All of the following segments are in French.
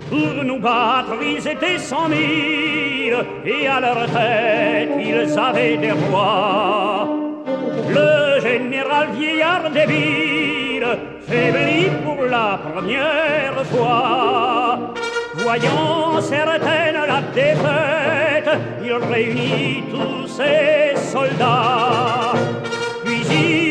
Pour nous battre, ils étaient 100 000, et à leur tête, ils avaient des rois. Le général vieillard débile, faibli pour la première fois. Voyant certaine la défaite, il réunit tous ses soldats. Puis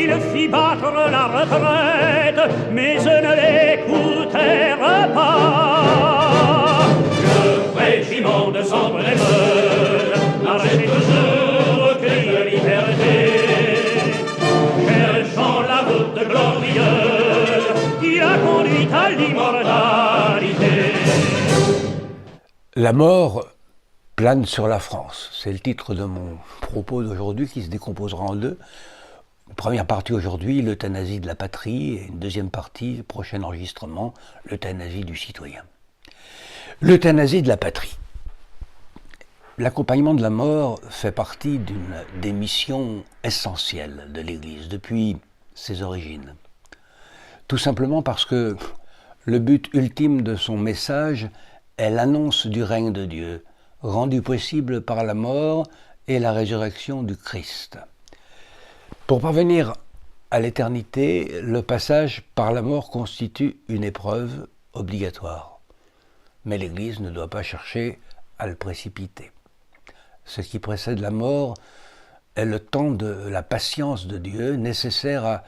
il fit battre la retraite, mais eux ne l'écoutèrent pas. Le régiment de Sambre-les-Meules marchait toujours au cri de liberté, cherchant la route glorieuse qui l'a conduit à l'immortalité. La mort plane sur la France. C'est le titre de mon propos d'aujourd'hui qui se décomposera en deux. Une première partie aujourd'hui, l'euthanasie de la patrie, et une deuxième partie, prochain enregistrement, l'euthanasie du citoyen. L'euthanasie de la patrie. L'accompagnement de la mort fait partie d'une des missions essentielles de l'Église depuis ses origines. Tout simplement parce que le but ultime de son message est l'annonce du règne de Dieu, rendu possible par la mort et la résurrection du Christ. Pour parvenir à l'éternité, le passage par la mort constitue une épreuve obligatoire. Mais l'Église ne doit pas chercher à le précipiter. Ce qui précède la mort est le temps de la patience de Dieu nécessaire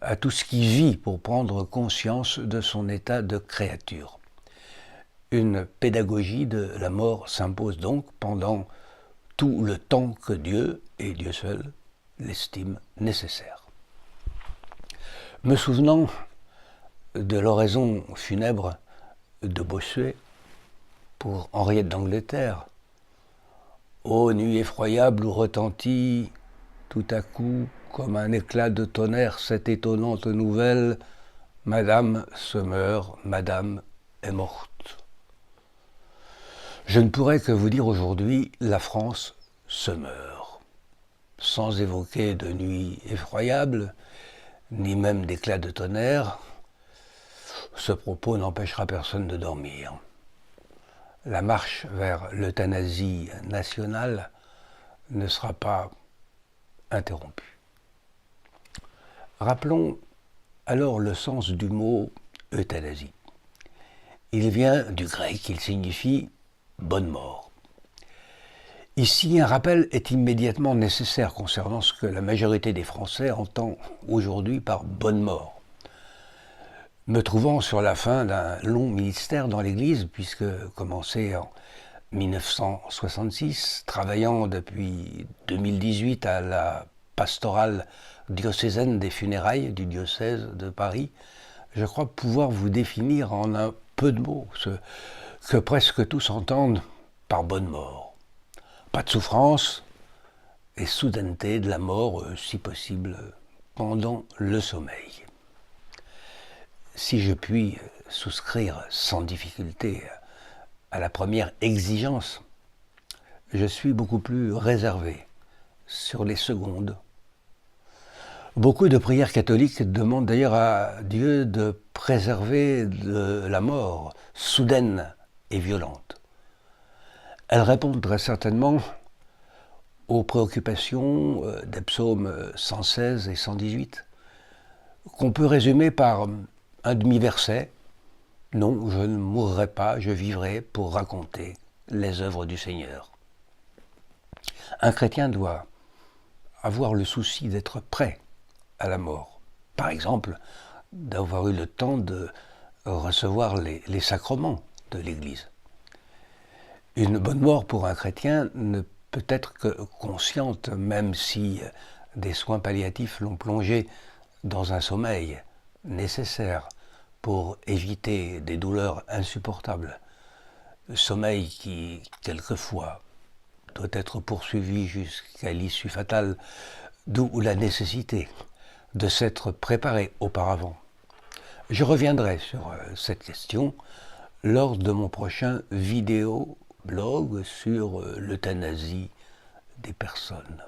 à tout ce qui vit pour prendre conscience de son état de créature. Une pédagogie de la mort s'impose donc pendant tout le temps que Dieu, et Dieu seul, l'estime nécessaire. Me souvenant de l'oraison funèbre de Bossuet pour Henriette d'Angleterre, « Ô nuit effroyable où retentit tout à coup comme un éclat de tonnerre cette étonnante nouvelle, Madame se meurt, Madame est morte. » Je ne pourrais que vous dire aujourd'hui, la France se meurt, sans évoquer de nuit effroyable, ni même d'éclats de tonnerre. Ce propos n'empêchera personne de dormir. La marche vers l'euthanasie nationale ne sera pas interrompue. Rappelons alors le sens du mot euthanasie. Il vient du grec, il signifie bonne mort. Ici, un rappel est immédiatement nécessaire concernant ce que la majorité des Français entend aujourd'hui par bonne mort. Me trouvant sur la fin d'un long ministère dans l'Église, puisque commencé en 1966, travaillant depuis 2018 à la pastorale diocésaine des funérailles du diocèse de Paris, je crois pouvoir vous définir en un peu de mots ce que presque tous entendent par bonne mort. Pas de souffrance et soudaineté de la mort, si possible, pendant le sommeil. Si je puis souscrire sans difficulté à la première exigence, je suis beaucoup plus réservé sur les secondes. Beaucoup de prières catholiques demandent d'ailleurs à Dieu de préserver de la mort soudaine et violente. Elles répondent très certainement aux préoccupations des psaumes 116 et 118, qu'on peut résumer par un demi-verset. Non, je ne mourrai pas, je vivrai pour raconter les œuvres du Seigneur. Un chrétien doit avoir le souci d'être prêt à la mort. Par exemple, d'avoir eu le temps de recevoir les sacrements de l'Église. Une bonne mort pour un chrétien ne peut être que consciente, même si des soins palliatifs l'ont plongé dans un sommeil nécessaire pour éviter des douleurs insupportables. Sommeil qui, quelquefois, doit être poursuivi jusqu'à l'issue fatale, d'où la nécessité de s'être préparé auparavant. Je reviendrai sur cette question lors de mon prochain vidéo-blog sur l'euthanasie des personnes.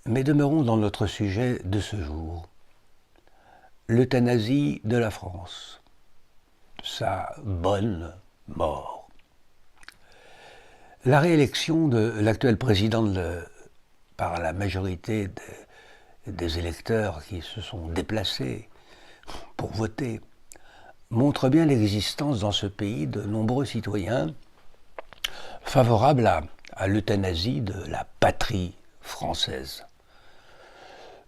Mais demeurons dans notre sujet de ce jour, l'euthanasie de la France. sa bonne mort. La réélection de l'actuel président par la majorité des électeurs qui se sont déplacés pour voter montre bien l'existence dans ce pays de nombreux citoyens favorables à l'euthanasie de la patrie française.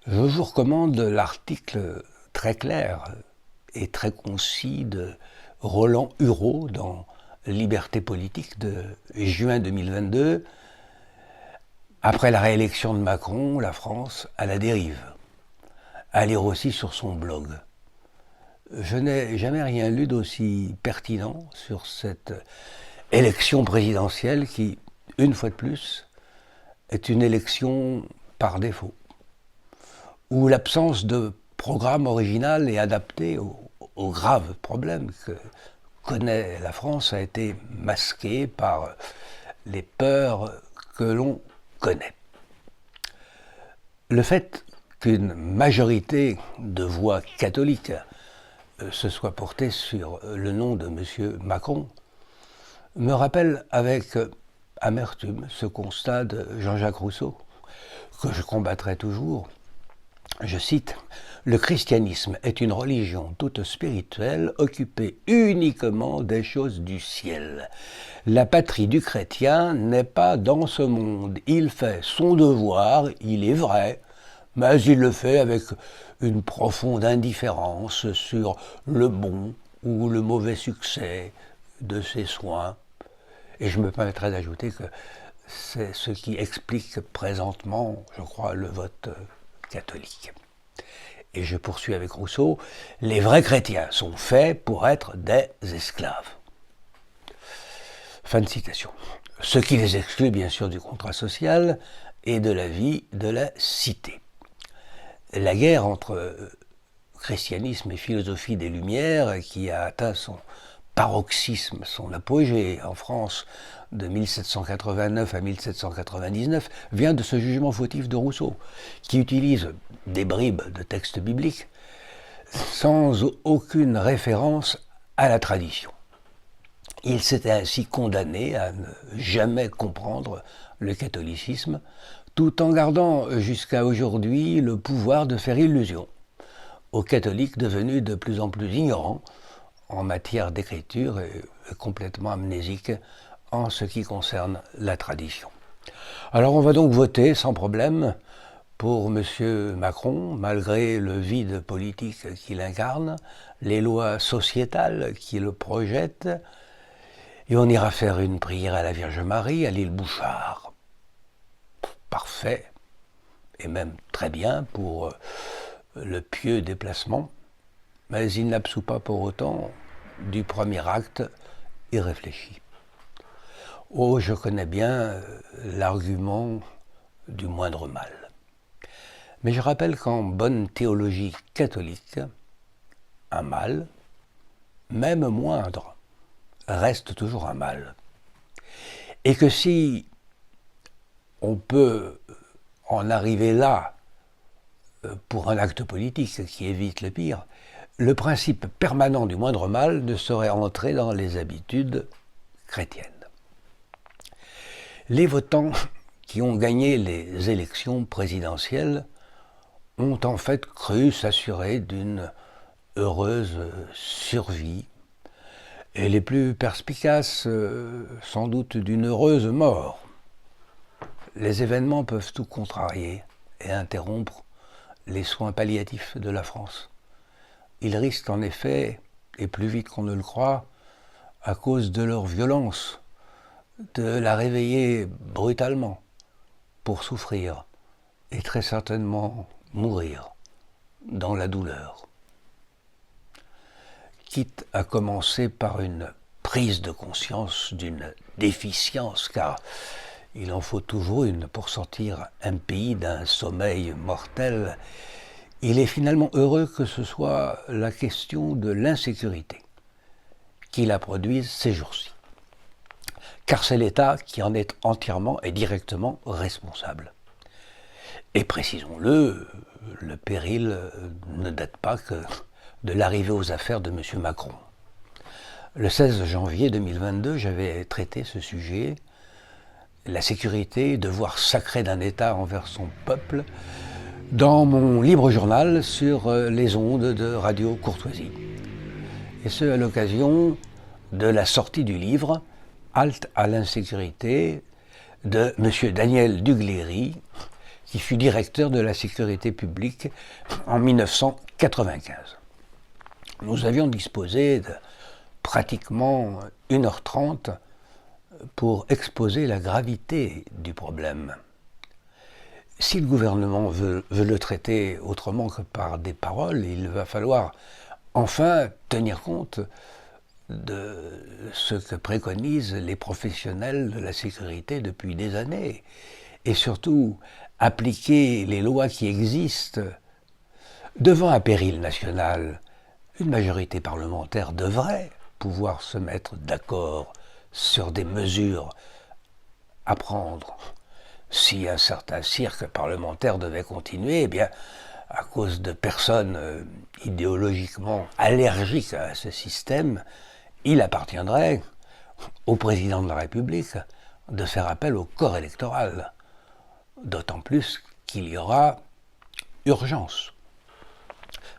Je vous recommande l'article très clair et très concis de Roland Hureau dans Liberté politique de juin 2022. Après la réélection de Macron, la France à la dérive. À lire aussi sur son blog. Je n'ai jamais rien lu d'aussi pertinent sur cette élection présidentielle qui, une fois de plus, est une élection par défaut, où l'absence de programme original et adapté aux graves problèmes que connaît la France a été masquée par les peurs que l'on connaît. Le fait qu'une majorité de voix catholiques se soit portée sur le nom de M. Macron me rappelle avec amertume ce constat de Jean-Jacques Rousseau, que je combattrai toujours. Je cite, « Le christianisme est une religion toute spirituelle, occupée uniquement des choses du ciel. La patrie du chrétien n'est pas dans ce monde. Il fait son devoir, il est vrai, mais il le fait avec une profonde indifférence sur le bon ou le mauvais succès de ses soins. » Et je me permettrai d'ajouter que c'est ce qui explique présentement, je crois, le vote catholique. Et je poursuis avec Rousseau, « Les vrais chrétiens sont faits pour être des esclaves. » Fin de citation. Ce qui les exclut bien sûr du contrat social et de la vie de la cité. La guerre entre christianisme et philosophie des Lumières, qui a atteint son paroxysme, son apogée en France de 1789 à 1799, vient de ce jugement fautif de Rousseau, qui utilise des bribes de textes bibliques sans aucune référence à la tradition. Il s'était ainsi condamné à ne jamais comprendre le catholicisme, tout en gardant jusqu'à aujourd'hui le pouvoir de faire illusion aux catholiques devenus de plus en plus ignorants en matière d'écriture et complètement amnésiques en ce qui concerne la tradition. Alors on va donc voter sans problème pour M. Macron, malgré le vide politique qu'il incarne, les lois sociétales qui le projettent, et on ira faire une prière à la Vierge Marie à l'île Bouchard. Parfait, et même très bien pour le pieux déplacement, mais il n'absout pas pour autant du premier acte irréfléchi. Oh, je connais bien l'argument du moindre mal. Mais je rappelle qu'en bonne théologie catholique, un mal, même moindre, reste toujours un mal. Et que si on peut en arriver là pour un acte politique qui évite le pire, le principe permanent du moindre mal ne saurait entrer dans les habitudes chrétiennes. Les votants qui ont gagné les élections présidentielles ont en fait cru s'assurer d'une heureuse survie, et les plus perspicaces sans doute d'une heureuse mort. Les événements peuvent tout contrarier et interrompre les soins palliatifs de la France. Ils risquent en effet, et plus vite qu'on ne le croit, à cause de leur violence, de la réveiller brutalement pour souffrir et très certainement mourir dans la douleur. Quitte à commencer par une prise de conscience d'une déficience, car il en faut toujours une pour sortir un pays d'un sommeil mortel, il est finalement heureux que ce soit la question de l'insécurité qui la produise ces jours-ci. Car c'est l'État qui en est entièrement et directement responsable. Et précisons-le, le péril ne date pas que de l'arrivée aux affaires de M. Macron. Le 16 janvier 2022, j'avais traité ce sujet, la sécurité, devoir sacré d'un État envers son peuple, dans mon libre journal sur les ondes de Radio Courtoisie. Et ce, à l'occasion de la sortie du livre « Halte à l'insécurité » de M. Daniel Dugléry, qui fut directeur de la sécurité publique en 1995. Nous avions disposé de pratiquement 1h30 pour exposer la gravité du problème. Si le gouvernement veut le traiter autrement que par des paroles, il va falloir enfin tenir compte de ce que préconisent les professionnels de la sécurité depuis des années et surtout appliquer les lois qui existent. Devant un péril national, une majorité parlementaire devrait pouvoir se mettre d'accord sur des mesures à prendre. Si un certain cirque parlementaire devait continuer, eh bien, à cause de personnes idéologiquement allergiques à ce système, il appartiendrait au président de la République de faire appel au corps électoral. D'autant plus qu'il y aura urgence.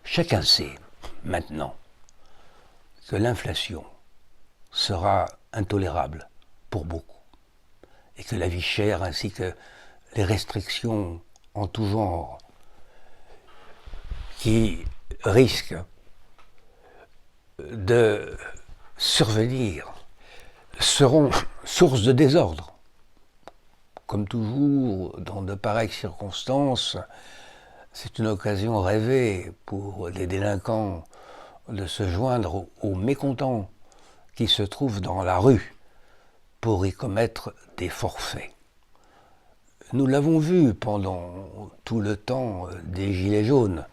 Chacun sait maintenant que l'inflation sera intolérable pour beaucoup et que la vie chère ainsi que les restrictions en tout genre qui risquent de survenir seront source de désordre. Comme toujours, dans de pareilles circonstances, c'est une occasion rêvée pour les délinquants de se joindre aux mécontents qui se trouvent dans la rue pour y commettre des forfaits. Nous l'avons vu pendant tout le temps des Gilets jaunes,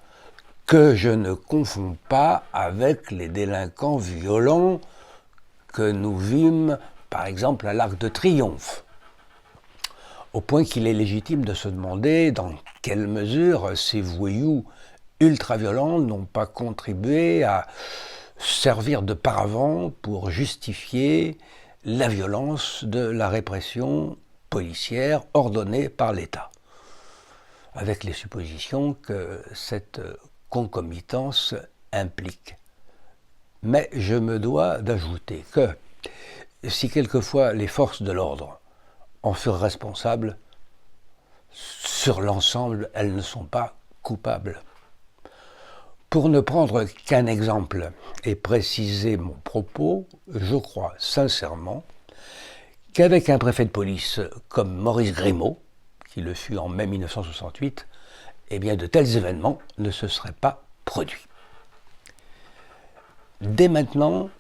que je ne confonds pas avec les délinquants violents que nous vîmes, par exemple, à l'Arc de Triomphe. Au point qu'il est légitime de se demander dans quelle mesure ces voyous ultra-violents n'ont pas contribué à servir de paravent pour justifier la violence de la répression policière ordonnée par l'État, avec les suppositions que cette concomitance implique. Mais je me dois d'ajouter que si quelquefois les forces de l'ordre en furent responsables, sur l'ensemble, elles ne sont pas coupables. Pour ne prendre qu'un exemple et préciser mon propos, je crois sincèrement qu'avec un préfet de police comme Maurice Grimaud, qui le fut en mai 1968, eh bien de tels événements ne se seraient pas produits. Dès maintenant,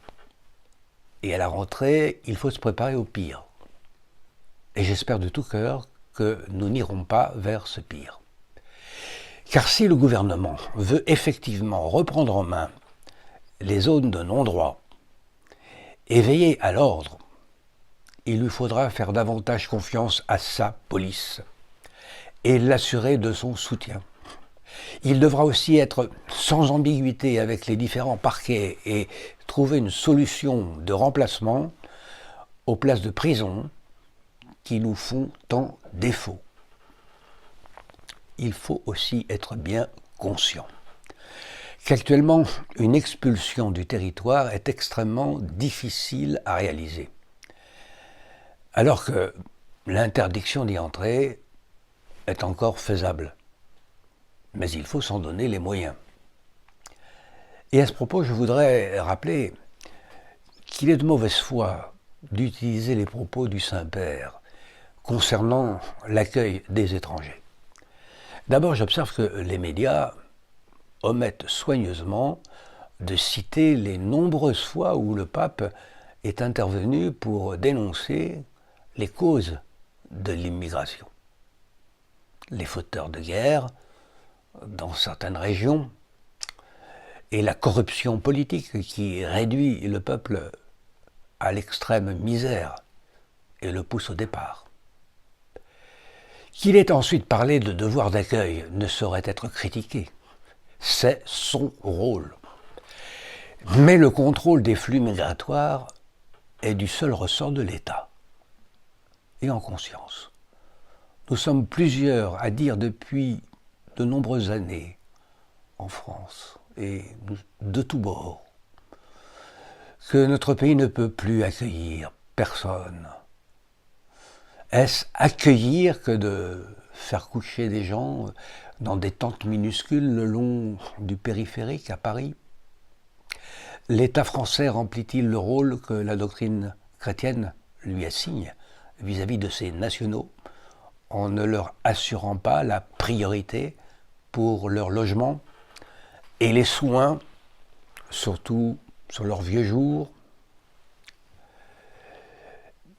et à la rentrée, il faut se préparer au pire. Et j'espère de tout cœur que nous n'irons pas vers ce pire. Car si le gouvernement veut effectivement reprendre en main les zones de non-droit et veiller à l'ordre, il lui faudra faire davantage confiance à sa police et l'assurer de son soutien. Il devra aussi être sans ambiguïté avec les différents parquets et trouver une solution de remplacement aux places de prison qui nous font tant défaut. Il faut aussi être bien conscient qu'actuellement, une expulsion du territoire est extrêmement difficile à réaliser, alors que l'interdiction d'y entrer est encore faisable. Mais il faut s'en donner les moyens. Et à ce propos, je voudrais rappeler qu'il est de mauvaise foi d'utiliser les propos du Saint-Père concernant l'accueil des étrangers. D'abord, j'observe que les médias omettent soigneusement de citer les nombreuses fois où le pape est intervenu pour dénoncer les causes de l'immigration. Les fauteurs de guerre dans certaines régions et la corruption politique qui réduit le peuple à l'extrême misère et le pousse au départ. Qu'il ait ensuite parlé de devoir d'accueil ne saurait être critiqué. C'est son rôle. Mais le contrôle des flux migratoires est du seul ressort de l'État, et en conscience. Nous sommes plusieurs à dire depuis de nombreuses années, en France, et de tous bords, que notre pays ne peut plus accueillir personne. Est-ce accueillir que de faire coucher des gens dans des tentes minuscules le long du périphérique à Paris? L'État français remplit-il le rôle que la doctrine chrétienne lui assigne vis-à-vis de ses nationaux en ne leur assurant pas la priorité pour leur logement et les soins, surtout sur leurs vieux jours?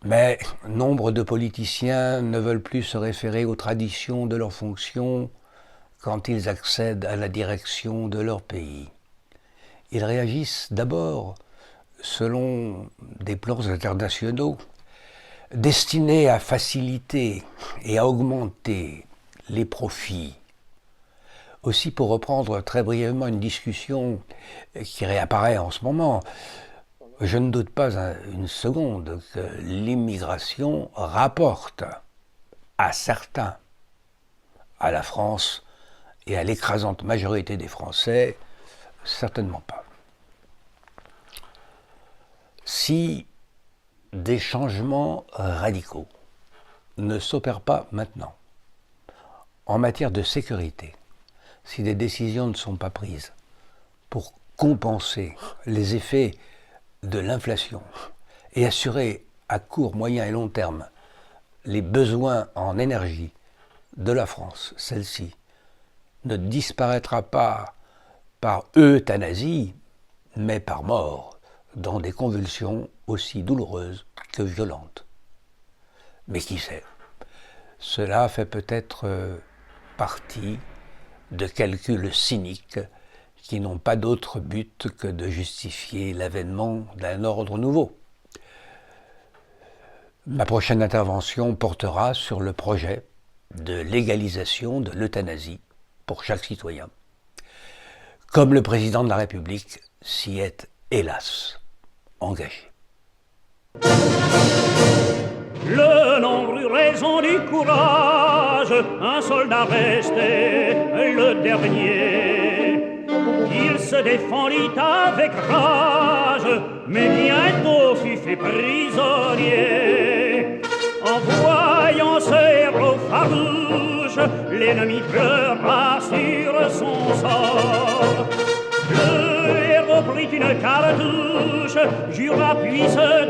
Mais nombre de politiciens ne veulent plus se référer aux traditions de leurs fonctions quand ils accèdent à la direction de leur pays. Ils réagissent d'abord selon des plans internationaux destinés à faciliter et à augmenter les profits. Aussi, pour reprendre très brièvement une discussion qui réapparaît en ce moment, je ne doute pas une seconde que l'immigration rapporte à certains, à la France et à l'écrasante majorité des Français, certainement pas. Si des changements radicaux ne s'opèrent pas maintenant, en matière de sécurité, si des décisions ne sont pas prises pour compenser les effets de l'inflation et assurer à court, moyen et long terme les besoins en énergie de la France, celle-ci ne disparaîtra pas par euthanasie, mais par mort, dans des convulsions aussi douloureuses que violentes. Mais qui sait, cela fait peut-être partie de calculs cyniques qui n'ont pas d'autre but que de justifier l'avènement d'un ordre nouveau. Ma prochaine intervention portera sur le projet de légalisation de l'euthanasie pour chaque citoyen, comme le président de la République s'y est, hélas, engagé. Le nombre eut raison du courage, un soldat restait le dernier. Il se défendit avec rage, mais bientôt fut fait prisonnier. En voyant ce héros farouche, l'ennemi pleura sur son sort. Le héros prit une cartouche, jura puis se